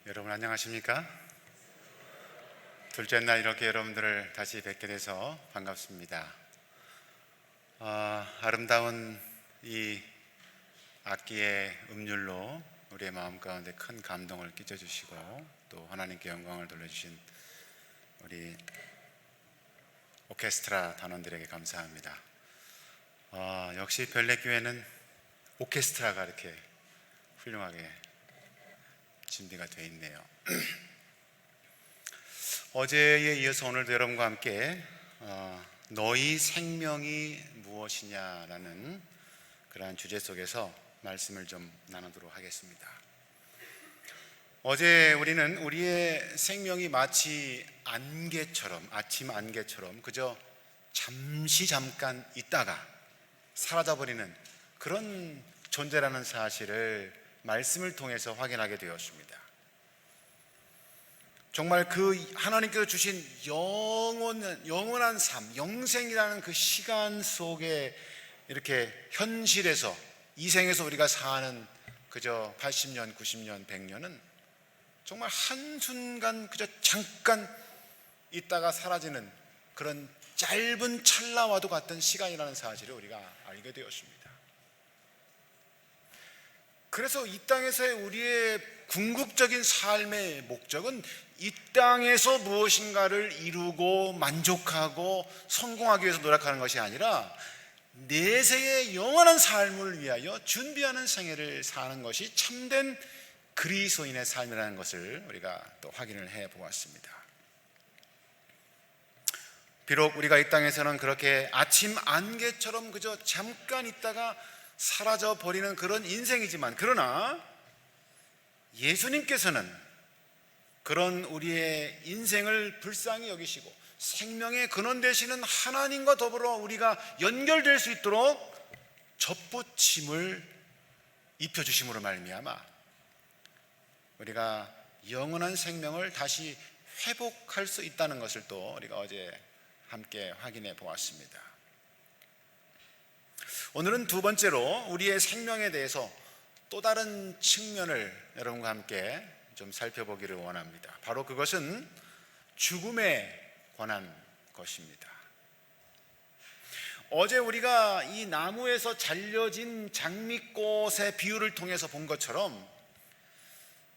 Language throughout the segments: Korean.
여러분 안녕하십니까? 둘째 날 이렇게 여러분들을 다시 뵙게 돼서 반갑습니다. 아름다운 이 악기의 음률로 우리의 마음 가운데 큰 감동을 끼쳐주시고 또 하나님께 영광을 돌려주신 우리 오케스트라 단원들에게 감사합니다. 역시 별내교회는 오케스트라가 이렇게 훌륭하게 준비가 되어 있네요. 어제에 이어서 오늘도 여러분과 함께 너희 생명이 무엇이냐라는 그러한 주제 속에서 말씀을 좀 나누도록 하겠습니다. 어제 우리는 우리의 생명이 마치 안개처럼, 아침 안개처럼 그저 잠깐 있다가 사라져버리는 그런 존재라는 사실을 말씀을 통해서 확인하게 되었습니다. 정말 그 하나님께서 주신 영원한 삶, 영생이라는 그 시간 속에 이렇게 현실에서 이 생에서 우리가 사는 그저 80년, 90년, 100년은 정말 한순간 그저 잠깐 있다가 사라지는 그런 짧은 찰나와도 같은 시간이라는 사실을 우리가 알게 되었습니다. 그래서 이 땅에서의 우리의 궁극적인 삶의 목적은 이 땅에서 무엇인가를 이루고 만족하고 성공하기 위해서 노력하는 것이 아니라 내세의 영원한 삶을 위하여 준비하는 생애를 사는 것이 참된 그리스도인의 삶이라는 것을 우리가 또 확인을 해 보았습니다. 비록 우리가 이 땅에서는 그렇게 아침 안개처럼 그저 잠깐 있다가 사라져 버리는 그런 인생이지만, 그러나 예수님께서는 그런 우리의 인생을 불쌍히 여기시고 생명의 근원 되시는 하나님과 더불어 우리가 연결될 수 있도록 접붙임을 입혀주심으로 말미암아 우리가 영원한 생명을 다시 회복할 수 있다는 것을 또 우리가 어제 함께 확인해 보았습니다. 오늘은 두 번째로 우리의 생명에 대해서 또 다른 측면을 여러분과 함께 좀 살펴보기를 원합니다. 바로 그것은 죽음에 관한 것입니다. 어제 우리가 이 나무에서 잘려진 장미꽃의 비유를 통해서 본 것처럼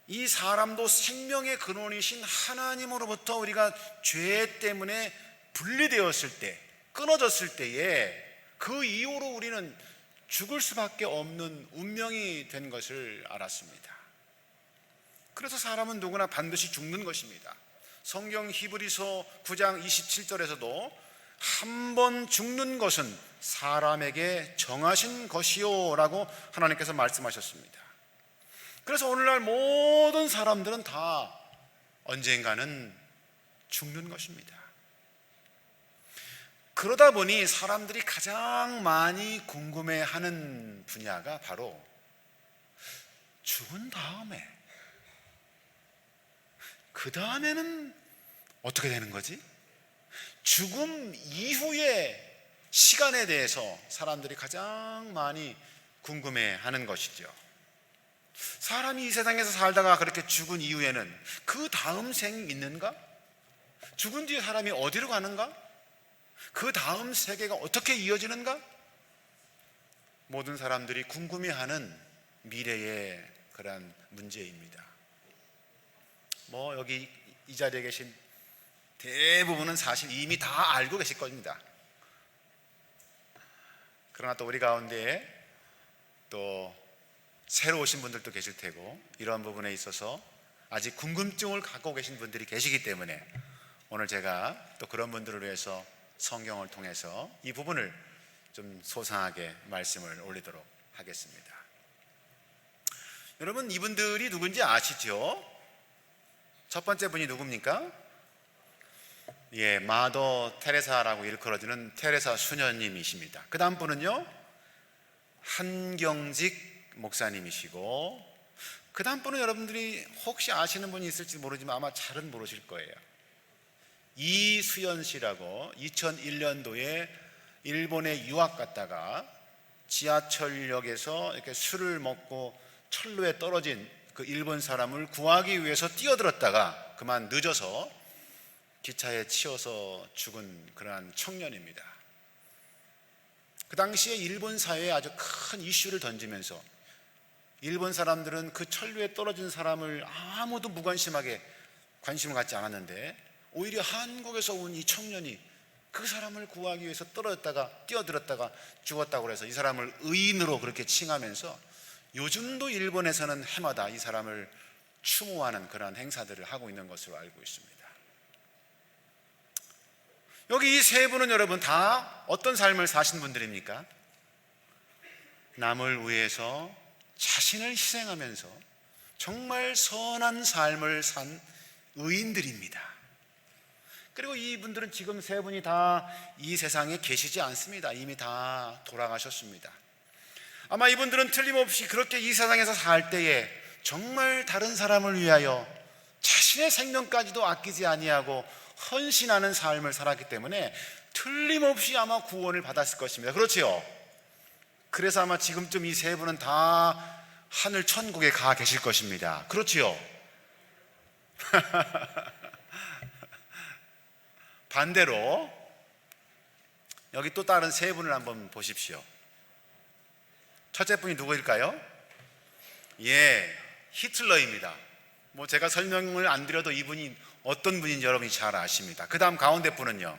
이 사람도 생명의 근원이신 하나님으로부터 우리가 죄 때문에 분리되었을 때, 끊어졌을 때에 그 이후로 우리는 죽을 수밖에 없는 운명이 된 것을 알았습니다. 그래서 사람은 누구나 반드시 죽는 것입니다. 성경 히브리서 9장 27절에서도 한 번 죽는 것은 사람에게 정하신 것이요 라고 하나님께서 말씀하셨습니다. 그래서 오늘날 모든 사람들은 다 언젠가는 죽는 것입니다. 그러다 보니 사람들이 가장 많이 궁금해하는 분야가 바로 죽은 다음에, 그 다음에는 어떻게 되는 거지? 죽음 이후의 시간에 대해서 사람들이 가장 많이 궁금해하는 것이죠. 사람이 이 세상에서 살다가 그렇게 죽은 이후에는 그 다음 생이 있는가? 죽은 뒤에 사람이 어디로 가는가? 그 다음 세계가 어떻게 이어지는가? 모든 사람들이 궁금해하는 미래의 그런 문제입니다. 여기 이 자리에 계신 대부분은 사실 이미 다 알고 계실 겁니다. 그러나 또 우리 가운데 또 새로 오신 분들도 계실 테고, 이러한 부분에 있어서 아직 궁금증을 갖고 계신 분들이 계시기 때문에 오늘 제가 또 그런 분들을 위해서 성경을 통해서 이 부분을 좀 소상하게 말씀을 올리도록 하겠습니다. 여러분, 이분들이 누군지 아시죠? 첫 번째 분이 누굽니까? 마더 테레사라고 일컬어지는 테레사 수녀님이십니다. 그 다음 분은요, 한경직 목사님이시고, 그 다음 분은 여러분들이 혹시 아시는 분이 있을지 모르지만 아마 잘은 모르실 거예요. 이수연 씨라고 2001년도에 일본에 유학 갔다가 지하철역에서 이렇게 술을 먹고 철로에 떨어진 그 일본 사람을 구하기 위해서 뛰어들었다가 그만 늦어서 기차에 치여서 죽은 그러한 청년입니다. 그 당시에 일본 사회에 아주 큰 이슈를 던지면서 일본 사람들은 그 천류에 떨어진 사람을 아무도 무관심하게 관심을 갖지 않았는데 오히려 한국에서 온 이 청년이 그 사람을 구하기 위해서 뛰어들었다가 죽었다고 해서 이 사람을 의인으로 그렇게 칭하면서 요즘도 일본에서는 해마다 이 사람을 추모하는 그러한 행사들을 하고 있는 것으로 알고 있습니다. 여기 이 세 분은 여러분 다 어떤 삶을 사신 분들입니까? 남을 위해서 자신을 희생하면서 정말 선한 삶을 산 의인들입니다. 그리고 이분들은 지금 세 분이 다 이 세상에 계시지 않습니다. 이미 다 돌아가셨습니다. 아마 이분들은 틀림없이 그렇게 이 세상에서 살 때에 정말 다른 사람을 위하여 자신의 생명까지도 아끼지 아니하고 헌신하는 삶을 살았기 때문에 틀림없이 아마 구원을 받았을 것입니다. 그렇지요? 그래서 아마 지금쯤 이 세 분은 다 하늘 천국에 가 계실 것입니다. 그렇지요? 반대로 여기 또 다른 세 분을 한번 보십시오. 첫째 분이 누구일까요? 히틀러입니다. 뭐 제가 설명을 안 드려도 이분이 어떤 분인지 여러분이 잘 아십니다. 그 다음 가운데 분은요,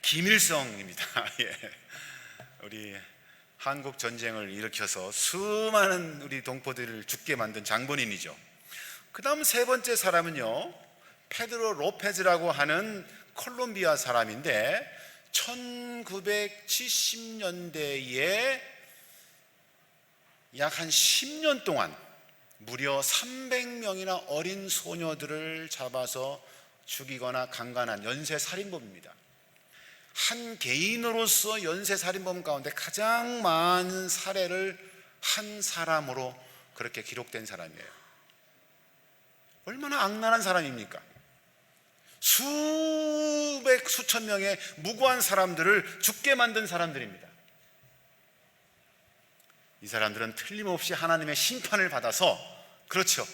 김일성입니다. 우리 한국 전쟁을 일으켜서 수많은 우리 동포들을 죽게 만든 장본인이죠. 그 다음 세 번째 사람은요, 페드로 로페즈라고 하는 콜롬비아 사람인데 1970년대에 약 한 10년 동안 무려 300명이나 어린 소녀들을 잡아서 죽이거나 강간한 연쇄살인범입니다. 한 개인으로서 연쇄살인범 가운데 가장 많은 사례를 한 사람으로 그렇게 기록된 사람이에요. 얼마나 악랄한 사람입니까? 수천 명의 무고한 사람들을 죽게 만든 사람들입니다. 이 사람들은 틀림없이 하나님의 심판을 받아서, 그렇죠,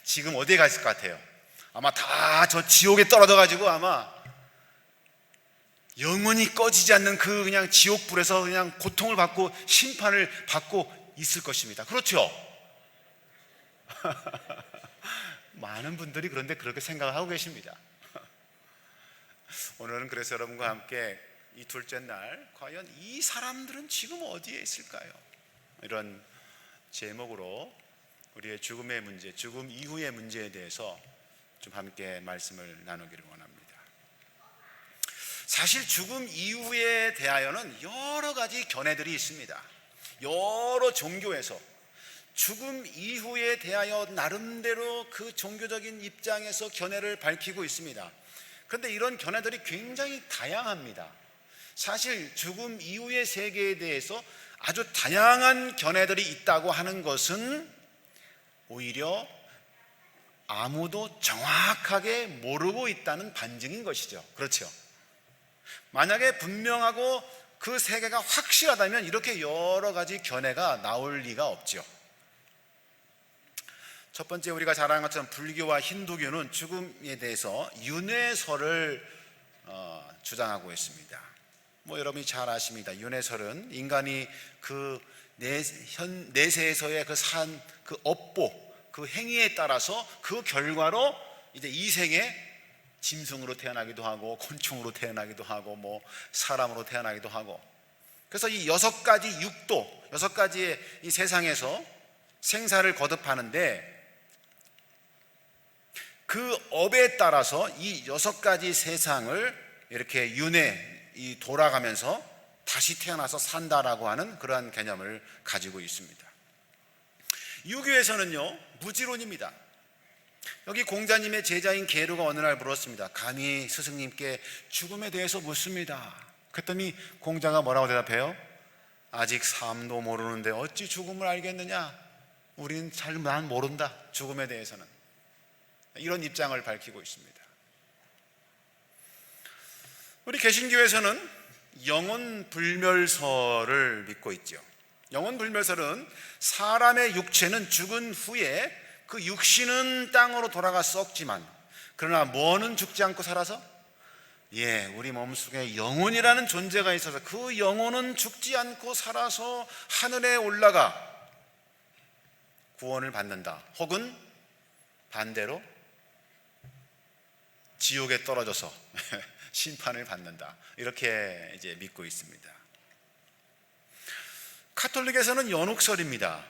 지금 어디에 가 있을 것 같아요? 아마 다 저 지옥에 떨어져 가지고 아마 영원히 꺼지지 않는 그 그냥 지옥불에서 그냥 고통을 받고 심판을 받고 있을 것입니다. 그렇죠? 많은 분들이 그런데 그렇게 생각하고 계십니다. 오늘은 그래서 여러분과 함께 이 둘째 날 과연 이 사람들은 지금 어디에 있을까요? 이런 제목으로 우리의 죽음의 문제, 죽음 이후의 문제에 대해서 좀 함께 말씀을 나누기를 원합니다. 사실 죽음 이후에 대하여는 여러 가지 견해들이 있습니다. 여러 종교에서 죽음 이후에 대하여 나름대로 그 종교적인 입장에서 견해를 밝히고 있습니다. 그런데 이런 견해들이 굉장히 다양합니다. 사실 죽음 이후의 세계에 대해서 아주 다양한 견해들이 있다고 하는 것은 오히려 아무도 정확하게 모르고 있다는 반증인 것이죠. 그렇죠? 만약에 분명하고 그 세계가 확실하다면 이렇게 여러 가지 견해가 나올 리가 없죠. 첫 번째, 우리가 잘 아는 것처럼 불교와 힌두교는 죽음에 대해서 윤회설을 주장하고 있습니다. 뭐 여러분이 잘 아십니다. 윤회설은 인간이 그 내세에서의 그 산, 그 업보, 그 행위에 따라서 그 결과로 이제 이 생에 짐승으로 태어나기도 하고 곤충으로 태어나기도 하고 뭐 사람으로 태어나기도 하고, 그래서 이 6가지 육도, 6가지의 이 세상에서 생사를 거듭하는데 그 업에 따라서 이 6가지 세상을 이렇게 돌아가면서 다시 태어나서 산다라고 하는 그러한 개념을 가지고 있습니다. 유교에서는요, 무지론입니다. 여기 공자님의 제자인 계류가 어느 날 물었습니다. 감히 스승님께 죽음에 대해서 묻습니다. 그랬더니 공자가 뭐라고 대답해요? 아직 삶도 모르는데 어찌 죽음을 알겠느냐? 우리는 난 모른다, 죽음에 대해서는. 이런 입장을 밝히고 있습니다. 우리 개신교에서는 영혼 불멸설을 믿고 있죠. 영혼 불멸설은 사람의 육체는 죽은 후에 그 육신은 땅으로 돌아가 썩지만 그러나 뭐는 죽지 않고 살아서 우리 몸속에 영혼이라는 존재가 있어서 그 영혼은 죽지 않고 살아서 하늘에 올라가 구원을 받는다. 혹은 반대로 지옥에 떨어져서 심판을 받는다. 이렇게 이제 믿고 있습니다. 가톨릭에서는 연옥설입니다.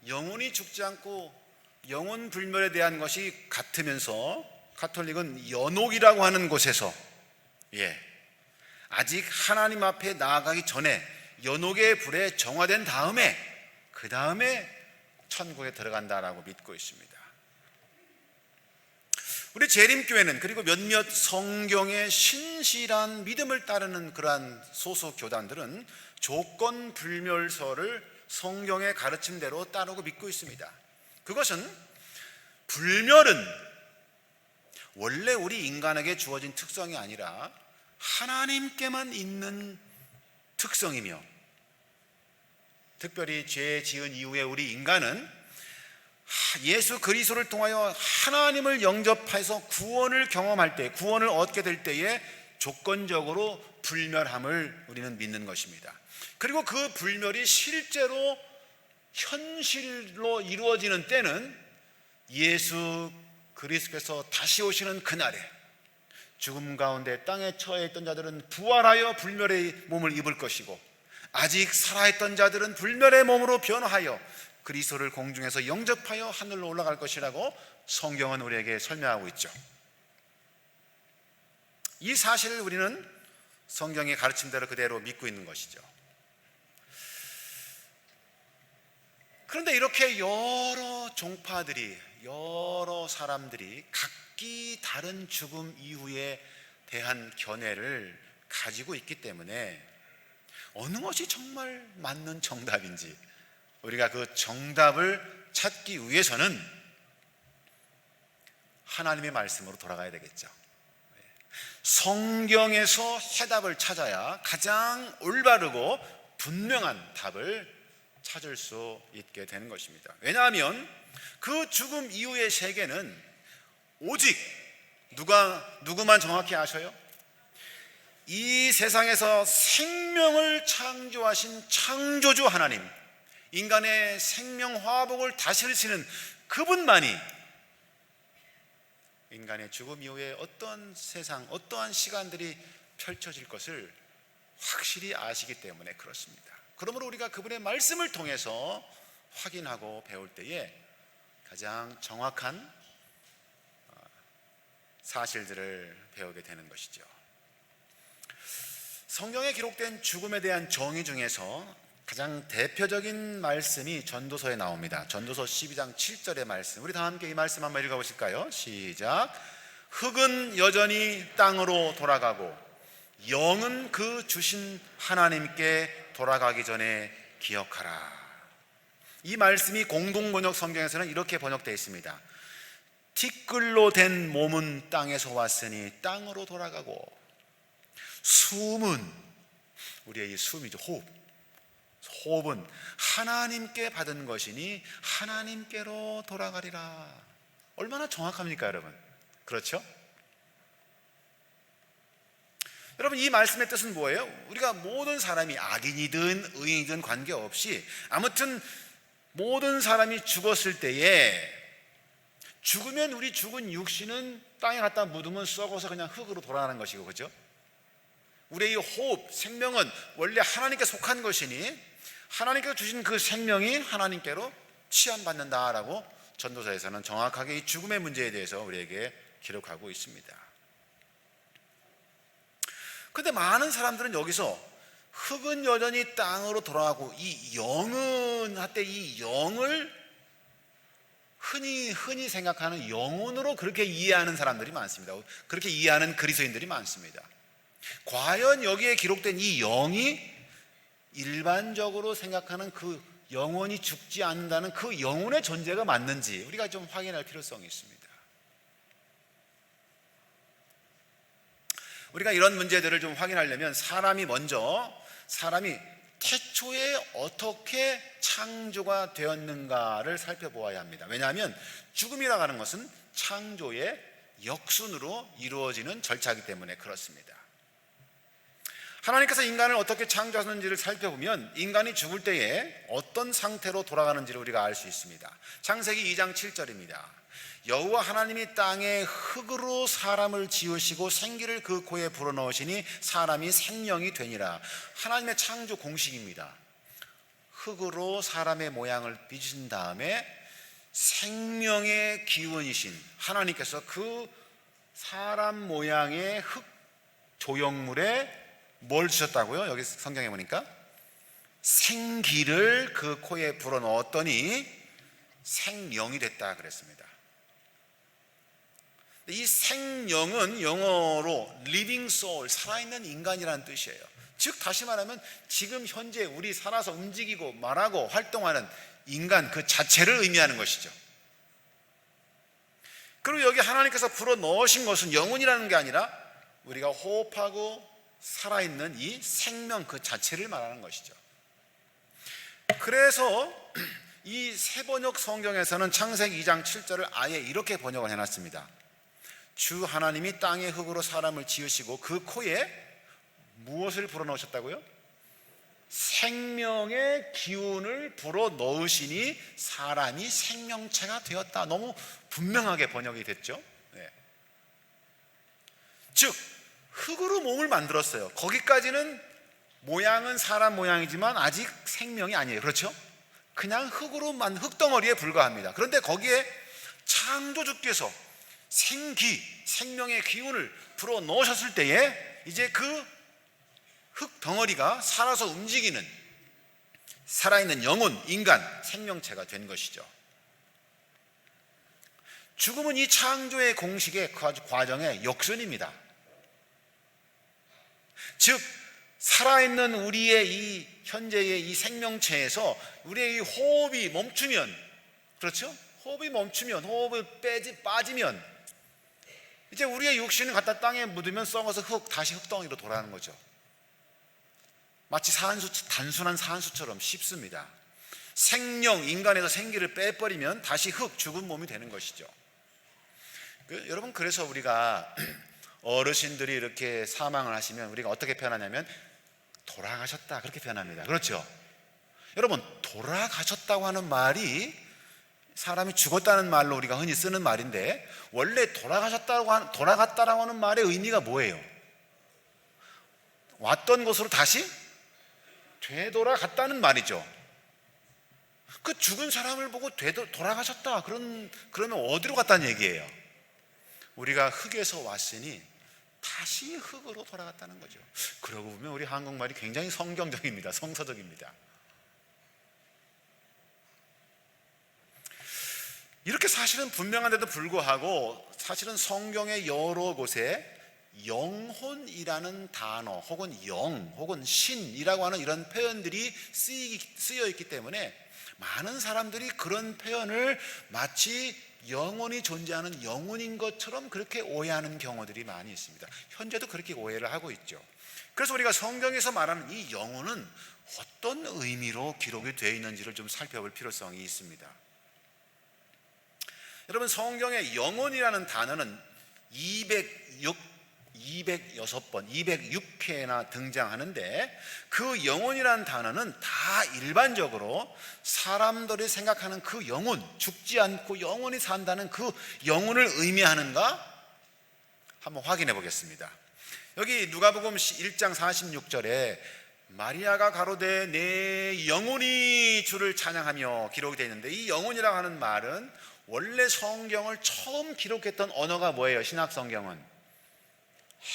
영혼이 죽지 않고 영혼 불멸에 대한 것이 같으면서 가톨릭은 연옥이라고 하는 곳에서 아직 하나님 앞에 나아가기 전에 연옥의 불에 정화된 다음에 그 다음에 천국에 들어간다라고 믿고 있습니다. 우리 재림교회는 그리고 몇몇 성경의 신실한 믿음을 따르는 그러한 소속 교단들은 조건 불멸설을 성경의 가르침대로 따르고 믿고 있습니다. 그것은 불멸은 원래 우리 인간에게 주어진 특성이 아니라 하나님께만 있는 특성이며, 특별히 죄 지은 이후에 우리 인간은 예수 그리스도를 통하여 하나님을 영접해서 구원을 경험할 때, 구원을 얻게 될 때에 조건적으로 불멸함을 우리는 믿는 것입니다. 그리고 그 불멸이 실제로 현실로 이루어지는 때는 예수 그리스도께서 다시 오시는 그날에 죽음 가운데 땅에 처해 있던 자들은 부활하여 불멸의 몸을 입을 것이고, 아직 살아있던 자들은 불멸의 몸으로 변화하여 그리스도를 공중에서 영접하여 하늘로 올라갈 것이라고 성경은 우리에게 설명하고 있죠. 이 사실을 우리는 성경의 가르침대로 그대로 믿고 있는 것이죠. 그런데 이렇게 여러 종파들이, 여러 사람들이 각기 다른 죽음 이후에 대한 견해를 가지고 있기 때문에 어느 것이 정말 맞는 정답인지, 우리가 그 정답을 찾기 위해서는 하나님의 말씀으로 돌아가야 되겠죠. 성경에서 해답을 찾아야 가장 올바르고 분명한 답을 찾을 수 있게 되는 것입니다. 왜냐하면 그 죽음 이후의 세계는 오직 누구만 정확히 아셔요? 이 세상에서 생명을 창조하신 창조주 하나님, 인간의 생명 화복을 다스리시는 그분만이 인간의 죽음 이후에 어떤 세상, 어떠한 시간들이 펼쳐질 것을 확실히 아시기 때문에 그렇습니다. 그러므로 우리가 그분의 말씀을 통해서 확인하고 배울 때에 가장 정확한 사실들을 배우게 되는 것이죠. 성경에 기록된 죽음에 대한 정의 중에서 가장 대표적인 말씀이 전도서에 나옵니다. 전도서 12장 7절의 말씀, 우리 다 함께 이 말씀 한번 읽어보실까요? 시작. 흙은 여전히 땅으로 돌아가고 영은 그 주신 하나님께 돌아가기 전에 기억하라. 이 말씀이 공동번역 성경에서는 이렇게 번역되어 있습니다. 티끌로 된 몸은 땅에서 왔으니 땅으로 돌아가고, 숨은, 우리의 이 숨이죠, 호흡은 하나님께 받은 것이니 하나님께로 돌아가리라. 얼마나 정확합니까, 여러분? 그렇죠? 여러분, 이 말씀의 뜻은 뭐예요? 우리가 모든 사람이 악인이든 의인이든 관계없이 아무튼 모든 사람이 죽었을 때에, 죽으면 우리 죽은 육신은 땅에 갖다 묻으면 썩어서 그냥 흙으로 돌아가는 것이고, 그죠? 우리의 이 호흡, 생명은 원래 하나님께 속한 것이니 하나님께서 주신 그 생명이 하나님께로 취함받는다라고 전도서에서는 정확하게 이 죽음의 문제에 대해서 우리에게 기록하고 있습니다. 그런데 많은 사람들은 여기서 흙은 여전히 땅으로 돌아가고 이 영은 할 때 이 영을 흔히 생각하는 영혼으로 그렇게 이해하는 사람들이 많습니다. 그렇게 이해하는 그리스도인들이 많습니다. 과연 여기에 기록된 이 영이 일반적으로 생각하는 그 영원히 죽지 않는다는 그 영혼의 존재가 맞는지 우리가 좀 확인할 필요성이 있습니다. 우리가 이런 문제들을 좀 확인하려면 사람이 태초에 어떻게 창조가 되었는가를 살펴보아야 합니다. 왜냐하면 죽음이라고 하는 것은 창조의 역순으로 이루어지는 절차이기 때문에 그렇습니다. 하나님께서 인간을 어떻게 창조하셨는지를 살펴보면 인간이 죽을 때에 어떤 상태로 돌아가는지를 우리가 알 수 있습니다. 창세기 2장 7절입니다. 여호와 하나님이 땅에 흙으로 사람을 지으시고 생기를 그 코에 불어넣으시니 사람이 생명이 되니라. 하나님의 창조 공식입니다. 흙으로 사람의 모양을 빚으신 다음에 생명의 기운이신 하나님께서 그 사람 모양의 흙 조형물에 뭘 주셨다고요? 여기 성경에 보니까 생기를 그 코에 불어넣었더니 생명이 됐다 그랬습니다. 이 생명은 영어로 living soul, 살아있는 인간이라는 뜻이에요. 즉 다시 말하면 지금 현재 우리 살아서 움직이고 말하고 활동하는 인간 그 자체를 의미하는 것이죠. 그리고 여기 하나님께서 불어넣으신 것은 영혼이라는 게 아니라 우리가 호흡하고 살아있는 이 생명 그 자체를 말하는 것이죠. 그래서 이 세번역 성경에서는 창세기 2장 7절을 아예 이렇게 번역을 해놨습니다. 주 하나님이 땅의 흙으로 사람을 지으시고 그 코에 무엇을 불어넣으셨다고요? 생명의 기운을 불어넣으시니 사람이 생명체가 되었다. 너무 분명하게 번역이 됐죠. 네. 즉 흙으로 몸을 만들었어요. 거기까지는 모양은 사람 모양이지만 아직 생명이 아니에요. 그렇죠? 그냥 흙으로 만든 흙덩어리에 불과합니다. 그런데 거기에 창조주께서 생명의 기운을 불어넣으셨을 때에 이제 그 흙덩어리가 살아서 움직이는 살아있는 영혼, 인간, 생명체가 된 것이죠. 죽음은 이 창조의 공식의 과정의 역순입니다. 즉 살아있는 우리의 이 현재의 이 생명체에서 우리의 이 호흡이 멈추면, 그렇죠? 호흡이 멈추면, 호흡을 빠지면 이제 우리의 육신을 갖다 땅에 묻으면 썩어서 다시 흙덩이로 돌아가는 거죠. 마치 단순한 산수처럼 쉽습니다. 인간에서 생기를 빼버리면 다시 죽은 몸이 되는 것이죠. 여러분, 그래서 우리가 어르신들이 이렇게 사망을 하시면 우리가 어떻게 표현하냐면 돌아가셨다, 그렇게 표현합니다. 그렇죠? 여러분, 돌아가셨다고 하는 말이 사람이 죽었다는 말로 우리가 흔히 쓰는 말인데, 원래 돌아갔다라고 하는 말의 의미가 뭐예요? 왔던 곳으로 다시 되돌아갔다는 말이죠. 그 죽은 사람을 보고 돌아가셨다, 그러면 어디로 갔다는 얘기예요? 우리가 흙에서 왔으니 다시 흙으로 돌아갔다는 거죠. 그러고 보면 우리 한국말이 굉장히 성경적입니다. 성서적입니다. 이렇게 사실은 분명한데도 불구하고 사실은 성경의 여러 곳에 영혼이라는 단어 혹은 혹은 신이라고 하는 이런 표현들이 쓰여 있기 때문에 많은 사람들이 그런 표현을 마치 영혼이 존재하는 영혼인 것처럼 그렇게 오해하는 경우들이 많이 있습니다. 현재도 그렇게 오해를 하고 있죠. 그래서 우리가 성경에서 말하는 이 영혼은 어떤 의미로 기록이 되어 있는지를 좀 살펴볼 필요성이 있습니다. 여러분, 성경에 영혼이라는 단어는 206회나 등장하는데, 그 영혼이라는 단어는 다 일반적으로 사람들이 생각하는 그 영혼, 죽지 않고 영원히 산다는 그 영혼을 의미하는가 한번 확인해 보겠습니다. 여기 누가복음 1장 46절에 마리아가 가로되 내 영혼이 주를 찬양하며 기록이 되어 있는데, 이 영혼이라고 하는 말은 원래 성경을 처음 기록했던 언어가 뭐예요? 신약 성경은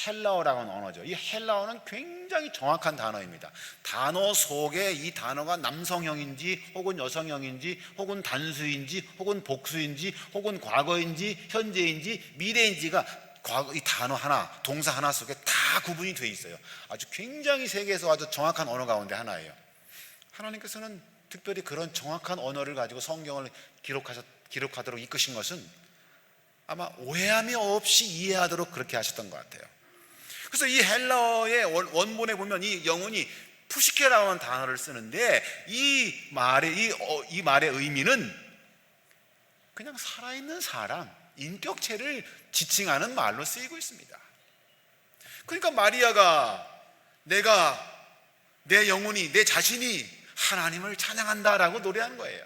헬라어라고 하는 언어죠. 이 헬라어는 굉장히 정확한 단어입니다. 단어 속에 이 단어가 남성형인지 혹은 여성형인지 혹은 단수인지 혹은 복수인지 혹은 과거인지 현재인지 미래인지가 이 단어 하나, 동사 하나 속에 다 구분이 되어 있어요. 아주 굉장히 세계에서 아주 정확한 언어 가운데 하나예요. 하나님께서는 특별히 그런 정확한 언어를 가지고 성경을 기록하도록 이끄신 것은 아마 오해함이 없이 이해하도록 그렇게 하셨던 것 같아요. 그래서 이 헬라어의 원본에 보면 이 영혼이 푸시케라고 하는 단어를 쓰는데 이 말의 의미는 그냥 살아있는 사람, 인격체를 지칭하는 말로 쓰이고 있습니다. 그러니까 마리아가 내 영혼이, 내 자신이 하나님을 찬양한다라고 노래하는 거예요.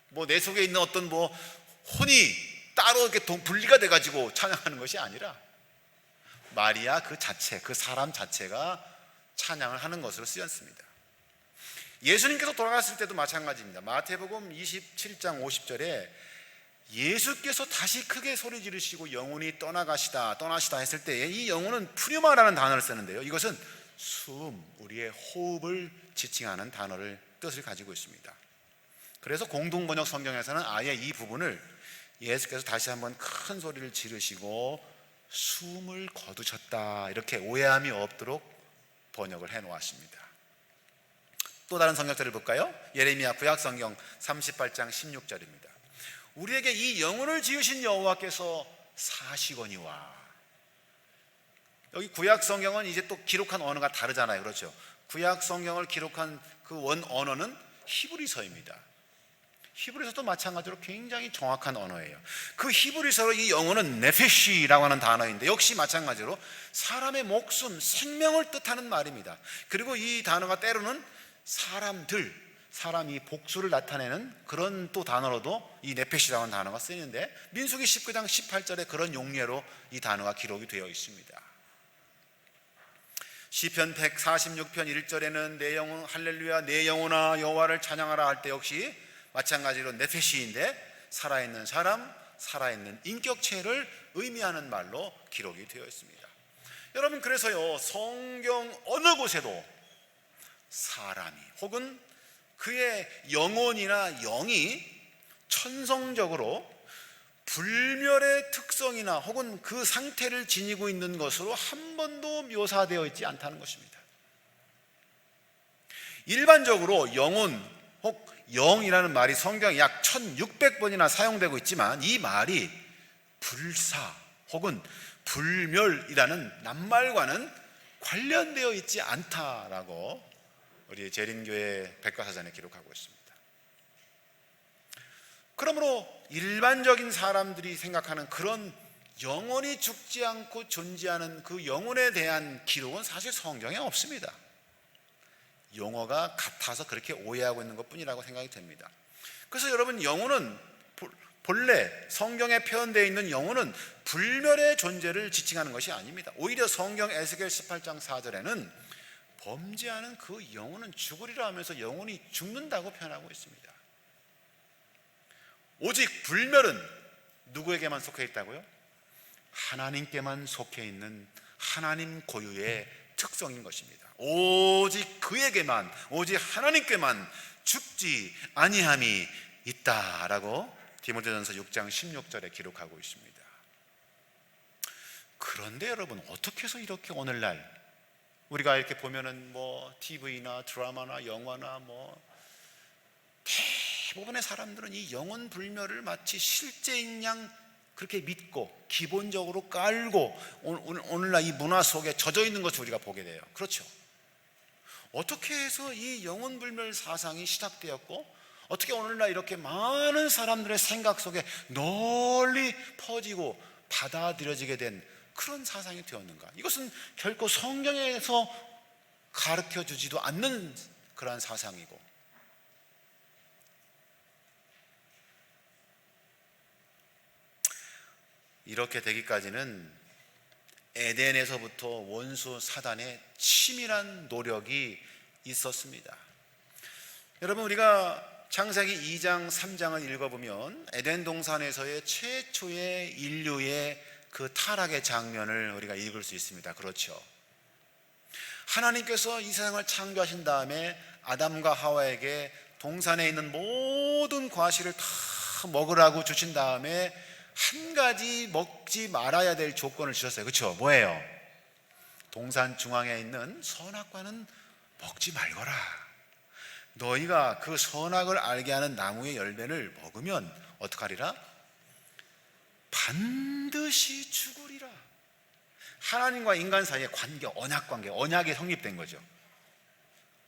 뭐 내 속에 있는 어떤 혼이 따로 이렇게 분리가 돼가지고 찬양하는 것이 아니라 마리아 그 자체, 그 사람 자체가 찬양을 하는 것으로 쓰였습니다. 예수님께서 돌아갔을 때도 마찬가지입니다. 마태복음 27장 50절에 예수께서 다시 크게 소리 지르시고 영혼이 떠나시다 했을 때 이 영혼은 푸뉴마라는 단어를 쓰는데요, 이것은 숨, 우리의 호흡을 지칭하는 뜻을 가지고 있습니다. 그래서 공동번역 성경에서는 아예 이 부분을 예수께서 다시 한번 큰 소리를 지르시고 숨을 거두셨다, 이렇게 오해함이 없도록 번역을 해 놓았습니다. 또 다른 성경절을 볼까요? 예레미야 구약성경 38장 16절입니다. 우리에게 이 영혼을 지으신 여호와께서 사시거니와. 여기 구약성경은 이제 또 기록한 언어가 다르잖아요, 그렇죠? 구약성경을 기록한 그 원 언어는 히브리서입니다. 히브리서도 마찬가지로 굉장히 정확한 언어예요. 그 히브리서로 이 영혼은 네페시라고 하는 단어인데 역시 마찬가지로 사람의 목숨, 생명을 뜻하는 말입니다. 그리고 이 단어가 때로는 사람이 복수를 나타내는 그런 또 단어로도 이 네페시라고 하는 단어가 쓰이는데 민수기 19장 18절에 그런 용례로 이 단어가 기록이 되어 있습니다. 시편 146편 1절에는 내 영혼 할렐루야 내 영혼아 여호와를 찬양하라 할 때 역시 마찬가지로 네페시인데 살아있는 사람, 살아있는 인격체를 의미하는 말로 기록이 되어 있습니다. 여러분, 그래서요, 성경 어느 곳에도 사람이 혹은 그의 영혼이나 영이 천성적으로 불멸의 특성이나 혹은 그 상태를 지니고 있는 것으로 한 번도 묘사되어 있지 않다는 것입니다. 일반적으로 영혼 혹 영이라는 말이 성경에 약 1600번이나 사용되고 있지만 이 말이 불사 혹은 불멸이라는 낱말과는 관련되어 있지 않다라고 우리 재림교회 백과사전에 기록하고 있습니다. 그러므로 일반적인 사람들이 생각하는 그런 영원히 죽지 않고 존재하는 그 영혼에 대한 기록은 사실 성경에 없습니다. 용어가 같아서 그렇게 오해하고 있는 것뿐이라고 생각이 됩니다. 그래서 여러분, 영혼은 본래 성경에 표현되어 있는 영혼은 불멸의 존재를 지칭하는 것이 아닙니다. 오히려 성경 에스겔 18장 4절에는 범죄하는 그 영혼은 죽으리라 하면서 영혼이 죽는다고 표현하고 있습니다. 오직 불멸은 누구에게만 속해 있다고요? 하나님께만 속해 있는 하나님 고유의 특성인 것입니다. 오직 그에게만, 오직 하나님께만 죽지 아니함이 있다라고 디모데전서 6장 16절에 기록하고 있습니다. 그런데 여러분, 어떻게 해서 이렇게 오늘날 우리가 이렇게 보면은 TV나 드라마나 영화나 대부분의 사람들은 이 영혼 불멸을 마치 실제인 양 그렇게 믿고 기본적으로 깔고 오늘날 이 문화 속에 젖어 있는 것을 우리가 보게 돼요. 그렇죠? 어떻게 해서 이 영혼 불멸 사상이 시작되었고 어떻게 오늘날 이렇게 많은 사람들의 생각 속에 널리 퍼지고 받아들여지게 된 그런 사상이 되었는가? 이것은 결코 성경에서 가르쳐 주지도 않는 그러한 사상이고, 이렇게 되기까지는 에덴에서부터 원수 사단의 치밀한 노력이 있었습니다. 여러분, 우리가 창세기 2장 3장을 읽어보면 에덴 동산에서의 최초의 인류의 그 타락의 장면을 우리가 읽을 수 있습니다. 그렇죠? 하나님께서 이 세상을 창조하신 다음에 아담과 하와에게 동산에 있는 모든 과실을 다 먹으라고 주신 다음에 한 가지 먹지 말아야 될 조건을 주셨어요. 그렇죠? 뭐예요? 동산 중앙에 있는 선악과는 먹지 말거라. 너희가 그 선악을 알게 하는 나무의 열매를 먹으면 어떡하리라? 반드시 죽으리라. 하나님과 인간 사이의 관계, 언약이 성립된 거죠.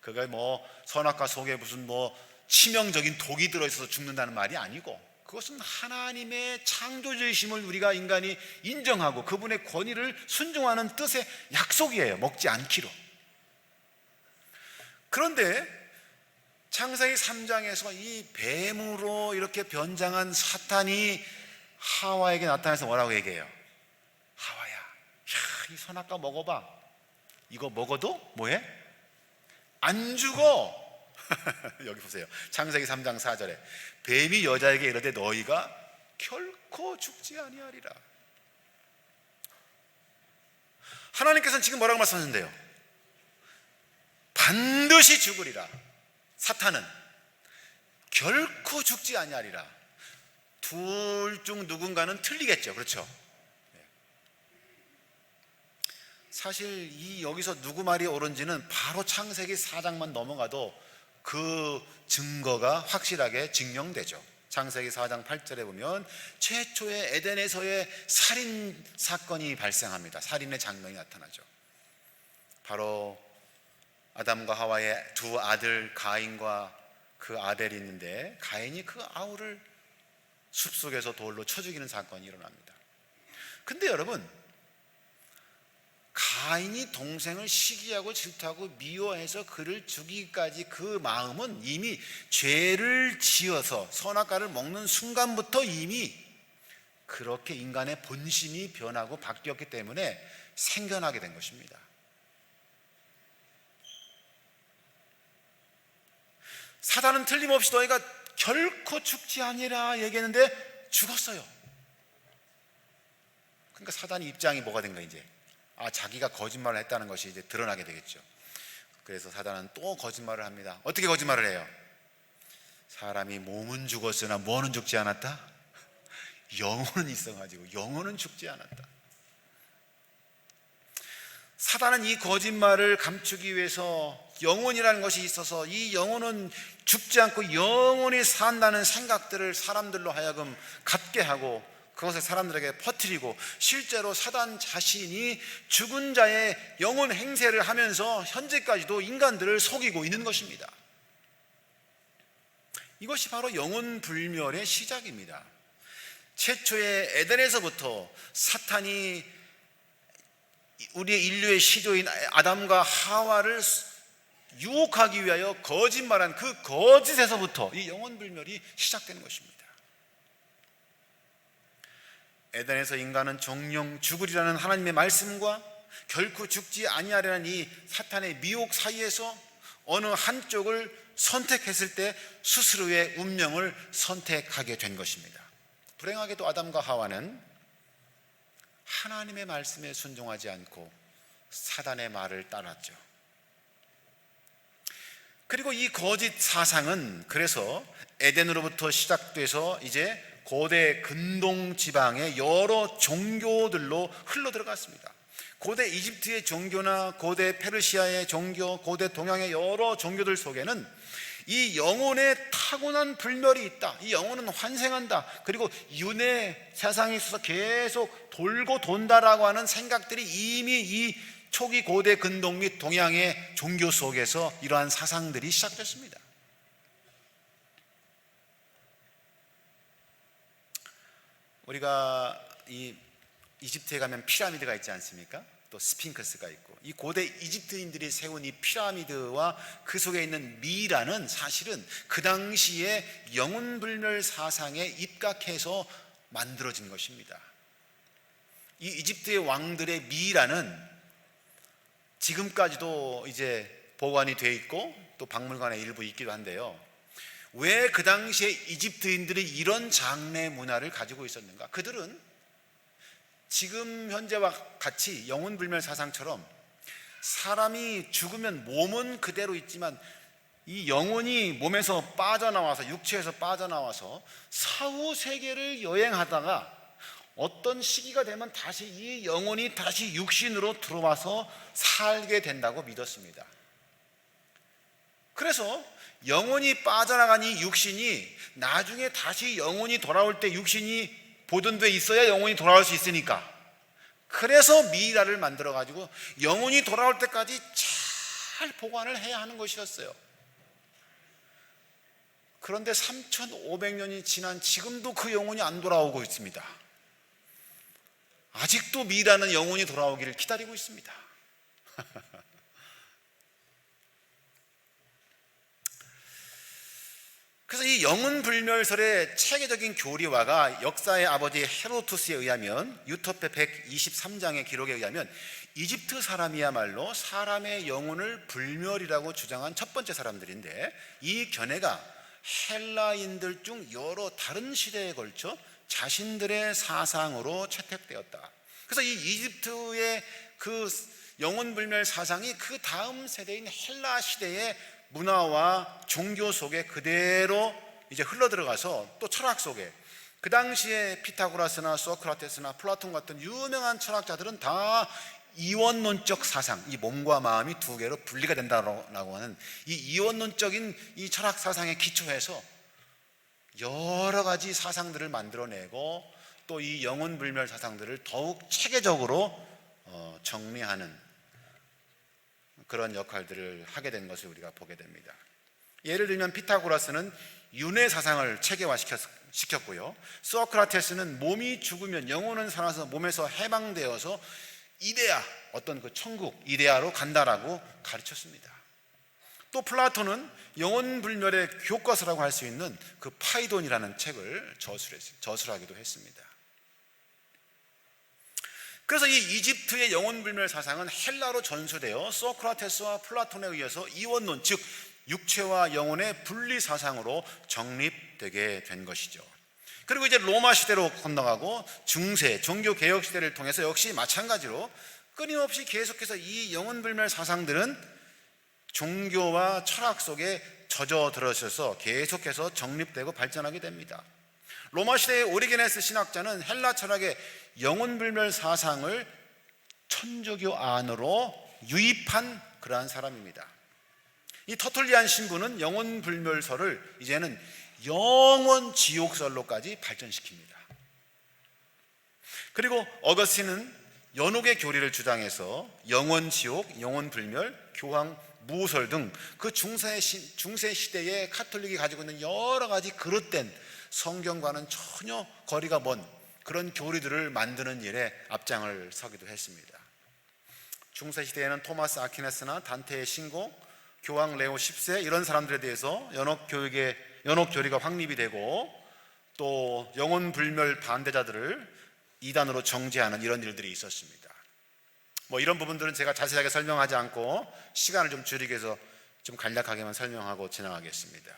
그게 뭐 선악과 속에 무슨 뭐 치명적인 독이 들어있어서 죽는다는 말이 아니고, 그것은 하나님의 창조주의심을 우리가 인간이 인정하고 그분의 권위를 순종하는 뜻의 약속이에요. 먹지 않기로. 그런데 창세기 3장에서 이 뱀으로 이렇게 변장한 사탄이 하와에게 나타나서 뭐라고 얘기해요? 하와야, 이 선악과 먹어봐. 이거 먹어도 뭐해? 안 죽어. 여기 보세요. 창세기 3장 4절에 뱀이 여자에게 이르되 너희가 결코 죽지 아니하리라. 하나님께서는 지금 뭐라고 말씀하셨는데요? 반드시 죽으리라. 사탄은 결코 죽지 아니하리라. 둘 중 누군가는 틀리겠죠. 그렇죠? 사실 이 여기서 누구 말이 옳은지는 바로 창세기 4장만 넘어가도 그 증거가 확실하게 증명되죠. 창세기 4장 8절에 보면 최초의 에덴에서의 살인 사건이 발생합니다. 살인의 장면이 나타나죠. 바로 아담과 하와의 두 아들 가인과 그 아벨이 있는데, 가인이 그 아우를 숲속에서 돌로 쳐 죽이는 사건이 일어납니다. 근데 여러분, 가인이 동생을 시기하고 질투하고 미워해서 그를 죽이기까지 그 마음은 이미 죄를 지어서 선악과를 먹는 순간부터 이미 그렇게 인간의 본심이 변하고 바뀌었기 때문에 생겨나게 된 것입니다. 사단은 틀림없이 너희가 결코 죽지 아니라 얘기했는데 죽었어요. 그러니까 사단의 입장이 뭐가 된 거예요? 이제 자기가 거짓말을 했다는 것이 이제 드러나게 되겠죠. 그래서 사단은 또 거짓말을 합니다. 어떻게 거짓말을 해요? 사람이 몸은 죽었으나 뭐는 죽지 않았다? 영혼은 있어가지고 영혼은 죽지 않았다. 사단은 이 거짓말을 감추기 위해서 영혼이라는 것이 있어서 이 영혼은 죽지 않고 영원히 산다는 생각들을 사람들로 하여금 갖게 하고 그것을 사람들에게 퍼뜨리고, 실제로 사단 자신이 죽은 자의 영혼 행세를 하면서 현재까지도 인간들을 속이고 있는 것입니다. 이것이 바로 영혼 불멸의 시작입니다. 최초의 에덴에서부터 사탄이 우리의 인류의 시조인 아담과 하와를 유혹하기 위하여 거짓말한 그 거짓에서부터 이 영혼 불멸이 시작되는 것입니다. 에덴에서 인간은 정령 죽으리라는 하나님의 말씀과 결코 죽지 아니하리라는 이 사탄의 미혹 사이에서 어느 한쪽을 선택했을 때 스스로의 운명을 선택하게 된 것입니다. 불행하게도 아담과 하와는 하나님의 말씀에 순종하지 않고 사단의 말을 따랐죠. 그리고 이 거짓 사상은 그래서 에덴으로부터 시작돼서 이제 고대 근동 지방의 여러 종교들로 흘러들어갔습니다. 고대 이집트의 종교나 고대 페르시아의 종교, 고대 동양의 여러 종교들 속에는 이 영혼의 타고난 불멸이 있다, 이 영혼은 환생한다, 그리고 윤회 세상에 있어서 계속 돌고 돈다라고 하는 생각들이 이미 이 초기 고대 근동 및 동양의 종교 속에서 이러한 사상들이 시작됐습니다. 우리가 이 이집트에 가면 피라미드가 있지 않습니까? 또 스핑크스가 있고, 이 고대 이집트인들이 세운 이 피라미드와 그 속에 있는 미라는 사실은 그 당시에 영혼불멸 사상에 입각해서 만들어진 것입니다. 이 이집트의 왕들의 미라는 지금까지도 이제 보관이 되어 있고 또 박물관에 일부 있기도 한데요. 왜 그 당시에 이집트인들이 이런 장래 문화를 가지고 있었는가? 그들은 지금 현재와 같이 영혼불멸 사상처럼 사람이 죽으면 몸은 그대로 있지만 이 영혼이 몸에서 빠져나와서, 육체에서 빠져나와서 사후 세계를 여행하다가 어떤 시기가 되면 다시 이 영혼이 다시 육신으로 들어와서 살게 된다고 믿었습니다. 그래서 영혼이 빠져나간 이 육신이 나중에 다시 영혼이 돌아올 때 육신이 보존돼 있어야 영혼이 돌아올 수 있으니까, 그래서 미이라를 만들어 가지고 영혼이 돌아올 때까지 잘 보관을 해야 하는 것이었어요. 그런데 3,500년이 지난 지금도 그 영혼이 안 돌아오고 있습니다. 아직도 미라는 영혼이 돌아오기를 기다리고 있습니다. 그래서 이 영혼불멸설의 체계적인 교리화가 역사의 아버지 헤로도투스에 의하면 유토페 123장의 기록에 의하면 이집트 사람이야말로 사람의 영혼을 불멸이라고 주장한 첫 번째 사람들인데, 이 견해가 헬라인들 중 여러 다른 시대에 걸쳐 자신들의 사상으로 채택되었다. 그래서 이 이집트의 그 영혼불멸 사상이 그 다음 세대인 헬라 시대의 문화와 종교 속에 그대로 이제 흘러들어가서 또 철학 속에, 그 당시에 피타고라스나 소크라테스나 플라톤 같은 유명한 철학자들은 다 이원론적 사상, 이 몸과 마음이 두 개로 분리가 된다고 하는 이 이원론적인 이 철학 사상에 기초해서 여러 가지 사상들을 만들어내고 또 이 영혼불멸 사상들을 더욱 체계적으로 정리하는 그런 역할들을 하게 된 것을 우리가 보게 됩니다. 예를 들면 피타고라스는 윤회 사상을 체계화시켰고요, 소크라테스는 몸이 죽으면 영혼은 살아서 몸에서 해방되어서 이데아, 어떤 그 천국 이데아로 간다라고 가르쳤습니다. 또 플라톤은 영혼불멸의 교과서라고 할 수 있는 그 파이돈이라는 책을 저술하기도 했습니다. 그래서 이 이집트의 영혼불멸 사상은 헬라로 전수되어 소크라테스와 플라톤에 의해서 이원론, 즉 육체와 영혼의 분리 사상으로 정립되게 된 것이죠. 그리고 이제 로마 시대로 건너가고 중세 종교 개혁 시대를 통해서 역시 마찬가지로 끊임없이 계속해서 이 영혼불멸 사상들은 종교와 철학 속에 젖어들어서 계속해서 정립되고 발전하게 됩니다. 로마 시대의 오리게네스 신학자는 헬라 철학의 영혼불멸 사상을 천주교 안으로 유입한 그러한 사람입니다. 이 터툴리안 신부는 영혼불멸설을 이제는 영원지옥설로까지 발전시킵니다. 그리고 어거스틴은 연옥의 교리를 주장해서 영원지옥, 영혼불멸, 교황무설 등 그 중세 시대의 카톨릭이 가지고 있는 여러 가지 그릇된 성경과는 전혀 거리가 먼 그런 교리들을 만드는 일에 앞장을 서기도 했습니다. 중세시대에는 토마스 아퀴나스나 단테의 신곡, 교황 레오 10세 이런 사람들에 대해서 연옥교리가 확립이 되고 또 영혼불멸 반대자들을 이단으로 정죄하는 이런 일들이 있었습니다. 이런 부분들은 제가 자세하게 설명하지 않고 시간을 좀 줄이기 위해서 좀 간략하게만 설명하고 지나가겠습니다.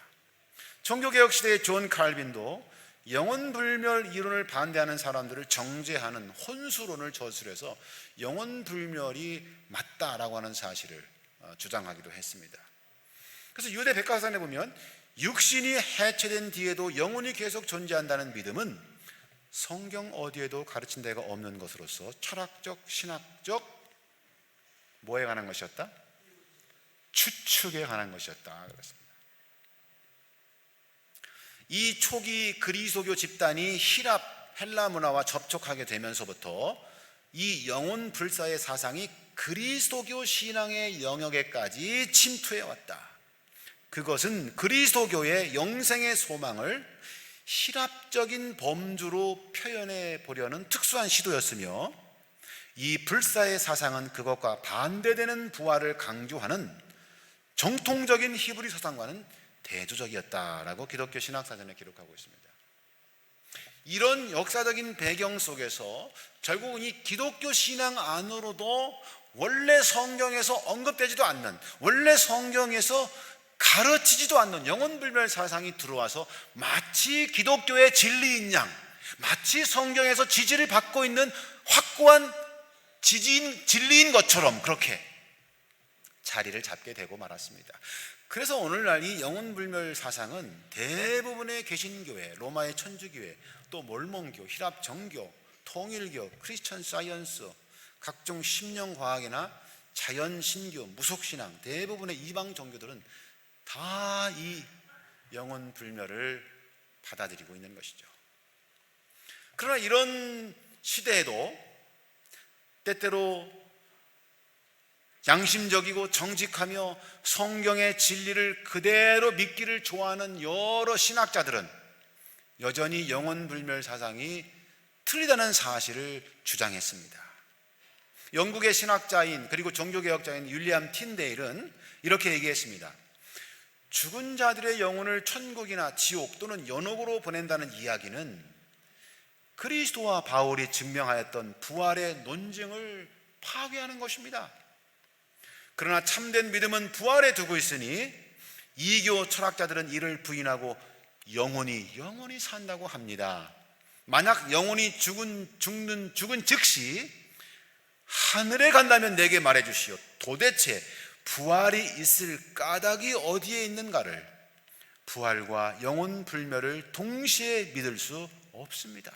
종교개혁 시대의 존 칼빈도 영혼불멸 이론을 반대하는 사람들을 정죄하는 혼수론을 저술해서 영혼불멸이 맞다라고 하는 사실을 주장하기도 했습니다. 그래서 유대 백과사전에 보면 육신이 해체된 뒤에도 영혼이 계속 존재한다는 믿음은 성경 어디에도 가르친 데가 없는 것으로서 철학적, 신학적 뭐에 관한 것이었다? 추측에 관한 것이었다 그렇습니다. 이 초기 그리스도교 집단이 히랍, 헬라 문화와 접촉하게 되면서부터 이 영혼불사의 사상이 그리스도교 신앙의 영역에까지 침투해 왔다. 그것은 그리스도교의 영생의 소망을 히랍적인 범주로 표현해 보려는 특수한 시도였으며, 이 불사의 사상은 그것과 반대되는 부활을 강조하는 정통적인 히브리 사상과는 대조적이었다라고 기독교 신학사전에 기록하고 있습니다. 이런 역사적인 배경 속에서 결국은 이 기독교 신앙 안으로도 원래 성경에서 언급되지도 않는, 원래 성경에서 가르치지도 않는 영혼불멸 사상이 들어와서 마치 기독교의 진리인 양, 마치 성경에서 지지를 받고 있는 확고한 진리인 것처럼 그렇게 자리를 잡게 되고 말았습니다. 그래서 오늘날 이 영혼불멸 사상은 대부분의 개신교회, 로마의 천주교회, 또 몰몬교, 히랍 정교, 통일교, 크리스천 사이언스, 각종 심령과학이나 자연신교, 무속신앙, 대부분의 이방 종교들은 다 이 영혼불멸을 받아들이고 있는 것이죠. 그러나 이런 시대에도 때때로 양심적이고 정직하며 성경의 진리를 그대로 믿기를 좋아하는 여러 신학자들은 여전히 영혼불멸 사상이 틀리다는 사실을 주장했습니다. 영국의 신학자인 그리고 종교개혁자인 윌리엄 틴데일은 이렇게 얘기했습니다. 죽은 자들의 영혼을 천국이나 지옥 또는 연옥으로 보낸다는 이야기는 그리스도와 바울이 증명하였던 부활의 논증을 파괴하는 것입니다. 그러나 참된 믿음은 부활에 두고 있으니 이교 철학자들은 이를 부인하고 영혼이 산다고 합니다. 만약 영혼이 죽은 즉시 하늘에 간다면 내게 말해 주시오. 도대체 부활이 있을 까닭이 어디에 있는가를, 부활과 영혼 불멸을 동시에 믿을 수 없습니다.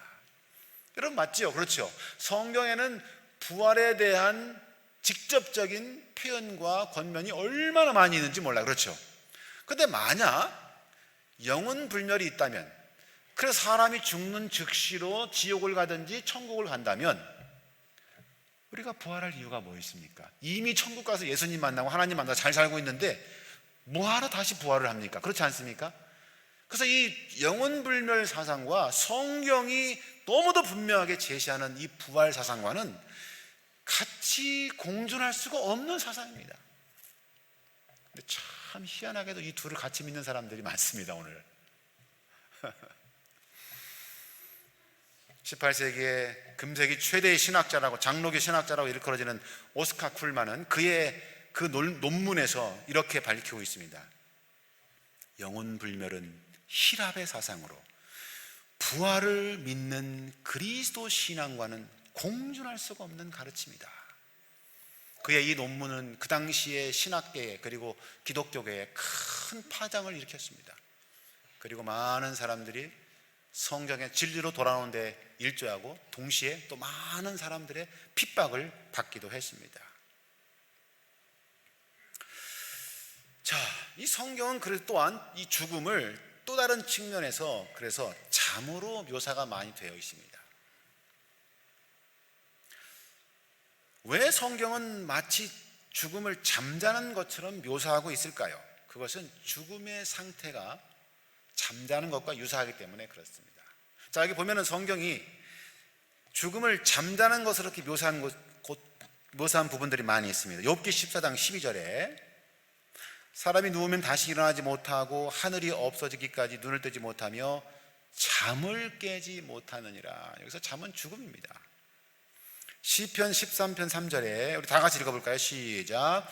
여러분 맞지요? 그렇죠? 성경에는 부활에 대한 직접적인 표현과 권면이 얼마나 많이 있는지 몰라요. 그렇죠? 근데 만약 영혼 불멸이 있다면, 그래서 사람이 죽는 즉시로 지옥을 가든지 천국을 간다면 우리가 부활할 이유가 뭐 있습니까? 이미 천국 가서 예수님 만나고 하나님 만나서 잘 살고 있는데 뭐하러 다시 부활을 합니까? 그렇지 않습니까? 그래서 이 영혼불멸 사상과 성경이 너무도 분명하게 제시하는 이 부활 사상과는 같이 공존할 수가 없는 사상입니다. 근데 참 희한하게도 이 둘을 같이 믿는 사람들이 많습니다. 오늘 18세기에 금세기 최대의 신학자라고, 장로교 신학자라고 일컬어지는 오스카 쿨만은 그의 그 논문에서 이렇게 밝히고 있습니다. 영혼불멸은 히랍의 사상으로 부활을 믿는 그리스도 신앙과는 공존할 수가 없는 가르침이다. 그의 이 논문은 그 당시의 신학계에 그리고 기독교계에 큰 파장을 일으켰습니다. 그리고 많은 사람들이 성경의 진리로 돌아오는 데 일조하고 동시에 또 많은 사람들의 핍박을 받기도 했습니다. 자, 이 성경은 그래서 또한 이 죽음을 또 다른 측면에서 그래서 잠으로 묘사가 많이 되어 있습니다. 왜 성경은 마치 죽음을 잠자는 것처럼 묘사하고 있을까요? 그것은 죽음의 상태가 잠자는 것과 유사하기 때문에 그렇습니다. 자, 여기 보면은 성경이 죽음을 잠자는 것으로 이렇게 묘사한 부분들이 많이 있습니다. 욥기 14장 12절에 사람이 누우면 다시 일어나지 못하고 하늘이 없어지기까지 눈을 뜨지 못하며 잠을 깨지 못하느니라. 여기서 잠은 죽음입니다. 시편 13편 3절에 우리 다 같이 읽어볼까요? 시작.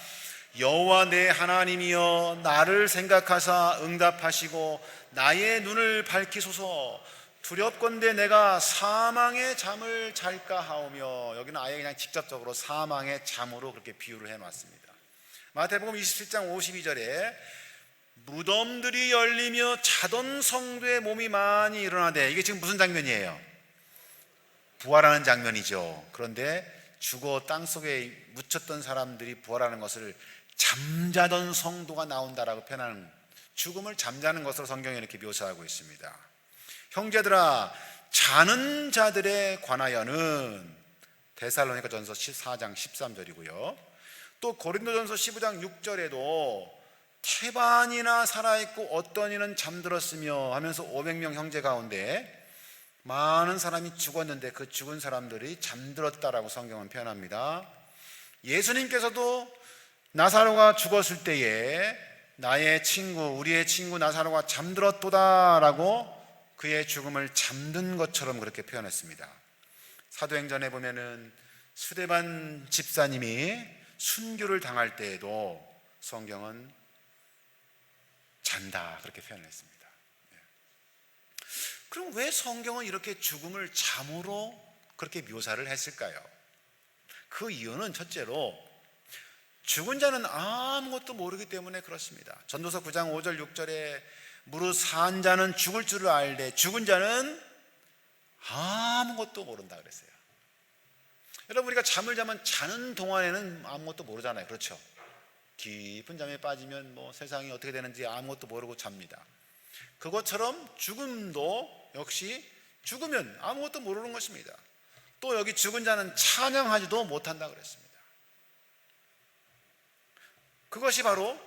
여호와 내 하나님이여 나를 생각하사 응답하시고 나의 눈을 밝히소서. 두렵건대 내가 사망의 잠을 잘까 하오며. 여기는 아예 그냥 직접적으로 사망의 잠으로 그렇게 비유를 해놨습니다. 마태복음 27장 52절에 무덤들이 열리며 자던 성도의 몸이 많이 일어나되. 이게 지금 무슨 장면이에요? 부활하는 장면이죠. 그런데 죽어 땅속에 묻혔던 사람들이 부활하는 것을 잠자던 성도가 나온다라고 표현하는, 죽음을 잠자는 것으로 성경에 이렇게 묘사하고 있습니다. 형제들아, 자는 자들에 관하여는 데살로니가전서 14장 13절이고요. 또 고린도전서 15장 6절에도 태반이나 살아있고 어떤 이는 잠들었으며 하면서 500명 형제 가운데 많은 사람이 죽었는데 그 죽은 사람들이 잠들었다라고 성경은 표현합니다. 예수님께서도 나사로가 죽었을 때에 나의 친구, 우리의 친구 나사로가 잠들었도다라고 그의 죽음을 잠든 것처럼 그렇게 표현했습니다. 사도행전에 보면은 스데반 집사님이 순교를 당할 때에도 성경은 잔다 그렇게 표현했습니다. 그럼 왜 성경은 이렇게 죽음을 잠으로 그렇게 묘사를 했을까요? 그 이유는 첫째로 죽은 자는 아무것도 모르기 때문에 그렇습니다. 전도서 9장 5절 6절에 무릇 산 자는 죽을 줄을 알되 죽은 자는 아무것도 모른다 그랬어요. 여러분, 우리가 잠을 자면 자는 동안에는 아무것도 모르잖아요. 그렇죠? 깊은 잠에 빠지면 뭐 세상이 어떻게 되는지 아무것도 모르고 잡니다. 그것처럼 죽음도 역시 죽으면 아무것도 모르는 것입니다. 또 여기 죽은 자는 찬양하지도 못한다 그랬습니다. 그것이 바로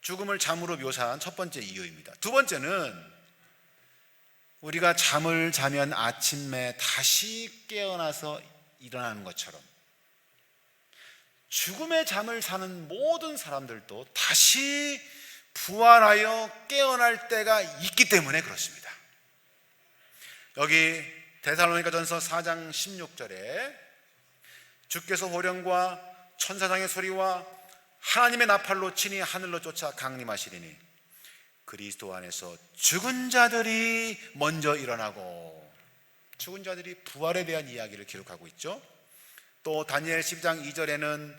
죽음을 잠으로 묘사한 첫 번째 이유입니다. 두 번째는 우리가 잠을 자면 아침에 다시 깨어나서 일어나는 것처럼 죽음의 잠을 자는 모든 사람들도 다시 부활하여 깨어날 때가 있기 때문에 그렇습니다. 여기 데살로니가전서 4장 16절에 주께서 호령과 천사장의 소리와 하나님의 나팔로 친히 하늘로 쫓아 강림하시리니 그리스도 안에서 죽은 자들이 먼저 일어나고, 죽은 자들이 부활에 대한 이야기를 기록하고 있죠. 또 다니엘 10장 2절에는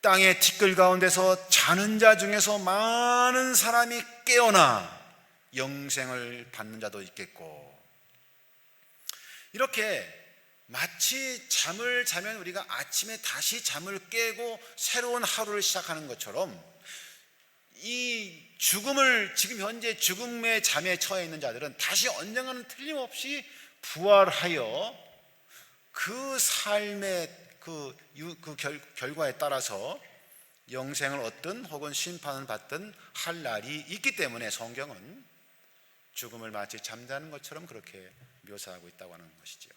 땅의 티끌 가운데서 자는 자 중에서 많은 사람이 깨어나 영생을 받는 자도 있겠고, 이렇게 마치 잠을 자면 우리가 아침에 다시 잠을 깨고 새로운 하루를 시작하는 것처럼 이 죽음을, 지금 현재 죽음의 잠에 처해 있는 자들은 다시 언젠가는 틀림없이 부활하여 그 삶의 결과에 따라서 영생을 얻든 혹은 심판을 받든 할 날이 있기 때문에 성경은 죽음을 마치 잠자는 것처럼 그렇게 묘사하고 있다고 하는 것이지요.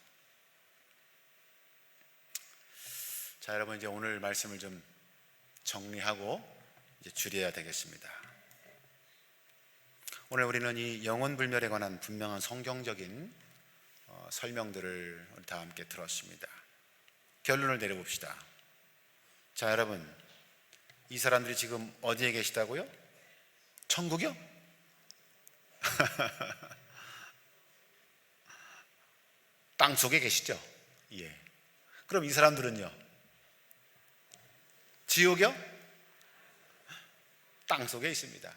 자, 여러분, 이제 오늘 말씀을 좀 정리하고 이제 줄여야 되겠습니다. 오늘 우리는 이 영혼불멸에 관한 분명한 성경적인 설명들을 다 함께 들었습니다. 결론을 내려봅시다. 자, 여러분, 이 사람들이 지금 어디에 계시다고요? 천국이요? 땅 속에 계시죠? 예. 그럼 이 사람들은요? 지옥이요? 땅 속에 있습니다.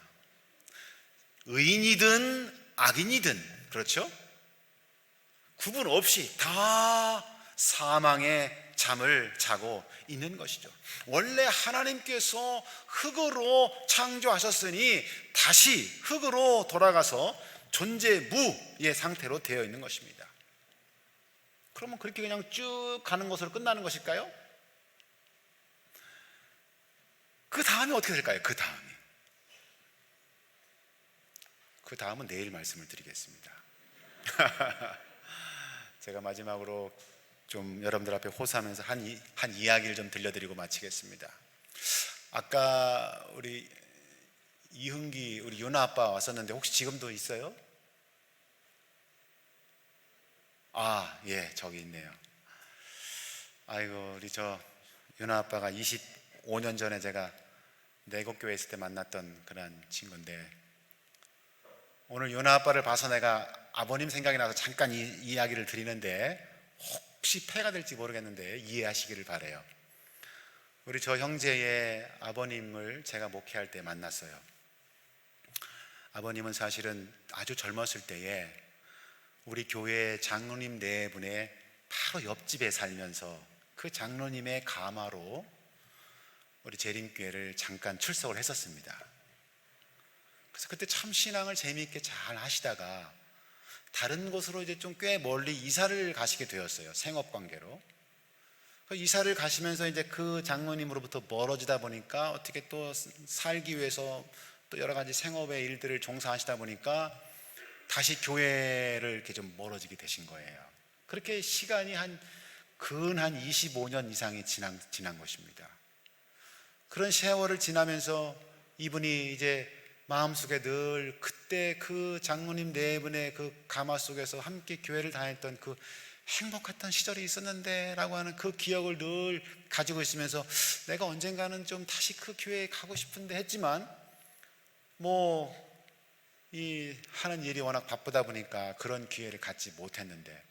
의인이든 악인이든, 그렇죠? 구분 없이 다 사망의 잠을 자고 있는 것이죠. 원래 하나님께서 흙으로 창조하셨으니 다시 흙으로 돌아가서 존재무의 상태로 되어 있는 것입니다. 그러면 그렇게 그냥 쭉 가는 것으로 끝나는 것일까요? 그 다음이 어떻게 될까요? 그 다음은 내일 말씀을 드리겠습니다. 제가 마지막으로 좀 여러분들 앞에 호소하면서 한 이야기를 좀 들려드리고 마치겠습니다. 아까 우리 이흥기 우리 윤아 아빠 왔었는데 혹시 지금도 있어요? 아, 예, 저기 있네요. 아이고, 우리 저 윤아 아빠가 25년 전에 제가 내곡교회 있을 때 만났던 그런 친구인데, 오늘 윤아 아빠를 봐서 내가 아버님 생각이 나서 잠깐 이 이야기를 드리는데 혹시 폐가 될지 모르겠는데 이해하시기를 바라요. 우리 저 형제의 아버님을 제가 목회할 때 만났어요. 아버님은 사실은 아주 젊었을 때에 우리 교회 장로님 네 분의 바로 옆집에 살면서 그 장로님의 가마로 우리 재림교회를 잠깐 출석을 했었습니다. 그래서 그때 참 신앙을 재미있게 잘 하시다가 다른 곳으로 이제 좀 꽤 멀리 이사를 가시게 되었어요. 생업관계로. 그 이사를 가시면서 이제 그 장로님으로부터 멀어지다 보니까 어떻게 또 살기 위해서 또 여러 가지 생업의 일들을 종사하시다 보니까 다시 교회를 이렇게 좀 멀어지게 되신 거예요. 그렇게 시간이 근 25년 이상이 지난 것입니다. 그런 세월을 지나면서 이분이 이제 마음속에 늘 그때 그 장로님 네 분의 그 가마 속에서 함께 교회를 다녔던 그 행복했던 시절이 있었는데 라고 하는 그 기억을 늘 가지고 있으면서 내가 언젠가는 좀 다시 그 교회에 가고 싶은데 했지만 이 하는 일이 워낙 바쁘다 보니까 그런 기회를 갖지 못했는데,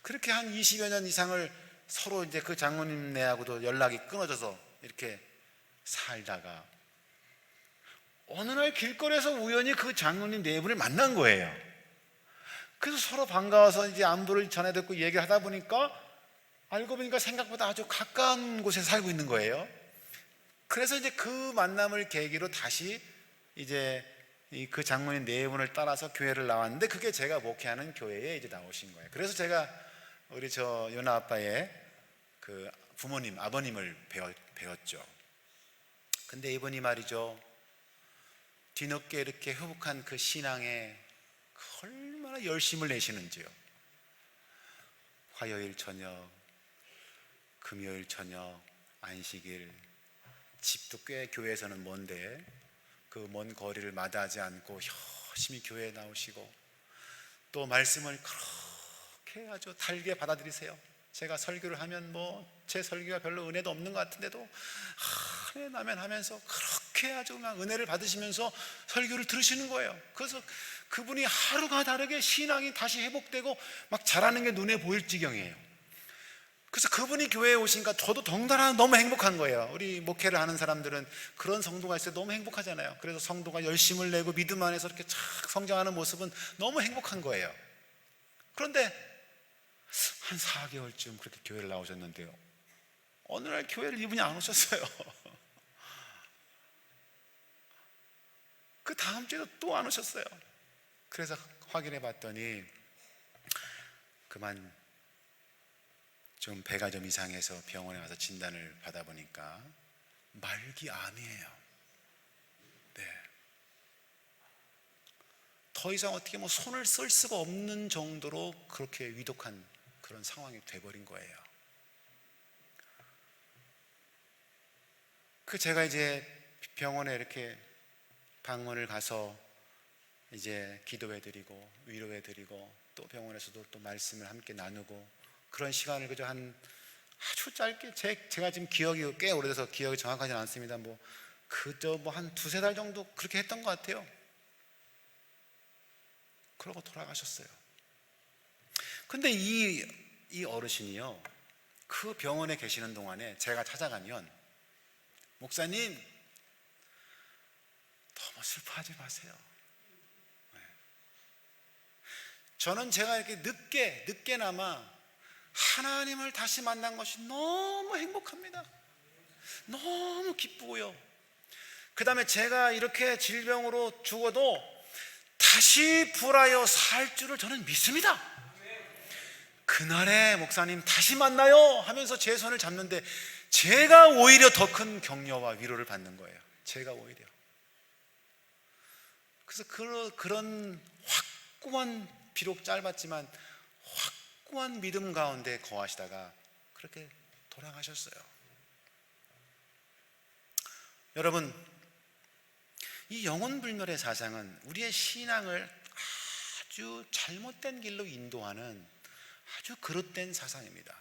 그렇게 한 20여 년 이상을 서로 이제 그 장로님 네하고도 연락이 끊어져서 이렇게 살다가 어느 날 길거리에서 우연히 그 장로님 네 분을 만난 거예요. 그래서 서로 반가워서 이제 안부를 전해 듣고 얘기를 하다 보니까 알고 보니까 생각보다 아주 가까운 곳에 살고 있는 거예요. 그래서 이제 그 만남을 계기로 다시 이제 그 장로님 네 분을 따라서 교회를 나왔는데, 그게 제가 목회하는 교회에 이제 나오신 거예요. 그래서 제가 우리 저 윤아 아빠의 그 부모님, 아버님을 배웠죠. 근데 이분이 말이죠, 뒤늦게 이렇게 회복한 그 신앙에 얼마나 열심을 내시는지요. 화요일 저녁, 금요일 저녁, 안식일, 집도 꽤 교회에서는 먼데 그 먼 거리를 마다하지 않고 열심히 교회에 나오시고, 또 말씀을 그렇게 아주 달게 받아들이세요. 제가 설교를 하면 제 설교가 별로 은혜도 없는 것 같은데도 아멘 아멘 하면서 그렇게 아주 막 은혜를 받으시면서 설교를 들으시는 거예요. 그래서 그분이 하루가 다르게 신앙이 다시 회복되고 막 자라는 게 눈에 보일 지경이에요. 그래서 그분이 교회에 오시니까 저도 덩달아 너무 행복한 거예요. 우리 목회를 하는 사람들은 그런 성도가 있어요. 너무 행복하잖아요. 그래서 성도가 열심을 내고 믿음 안에서 이렇게 착 성장하는 모습은 너무 행복한 거예요. 그런데 한 4개월쯤 그렇게 교회를 나오셨는데요, 어느 날 교회를 이분이 안 오셨어요. 그 다음 주에도 또 안 오셨어요. 그래서 확인해 봤더니 그만 좀 배가 좀 이상해서 병원에 가서 진단을 받아보니까 말기암이에요. 네. 더 이상 어떻게 손을 쓸 수가 없는 정도로 그렇게 위독한 그런 상황이 돼버린 거예요. 제가 이제 병원에 이렇게 방문을 가서 이제 기도해드리고 위로해드리고, 또 병원에서도 또 말씀을 함께 나누고, 그런 시간을 그저 아주 짧게, 제가 지금 기억이 꽤 오래돼서 기억이 정확하지는 않습니다. 그저 한 2-3달 정도 그렇게 했던 것 같아요. 그러고 돌아가셨어요. 근데 이 어르신이요, 그 병원에 계시는 동안에 제가 찾아가면, 목사님 너무 슬퍼하지 마세요. 저는 제가 이렇게 늦게나마 하나님을 다시 만난 것이 너무 행복합니다. 너무 기쁘고요. 그 다음에 제가 이렇게 질병으로 죽어도 다시 부활하여 살 줄을 저는 믿습니다. 그날에 목사님 다시 만나요 하면서 제 손을 잡는데 제가 오히려 더 큰 격려와 위로를 받는 거예요. 제가 오히려. 그래서 그런 확고한, 비록 짧았지만 확고한 믿음 가운데 거하시다가 그렇게 돌아가셨어요. 여러분, 이 영혼불멸의 사상은 우리의 신앙을 아주 잘못된 길로 인도하는 아주 그릇된 사상입니다.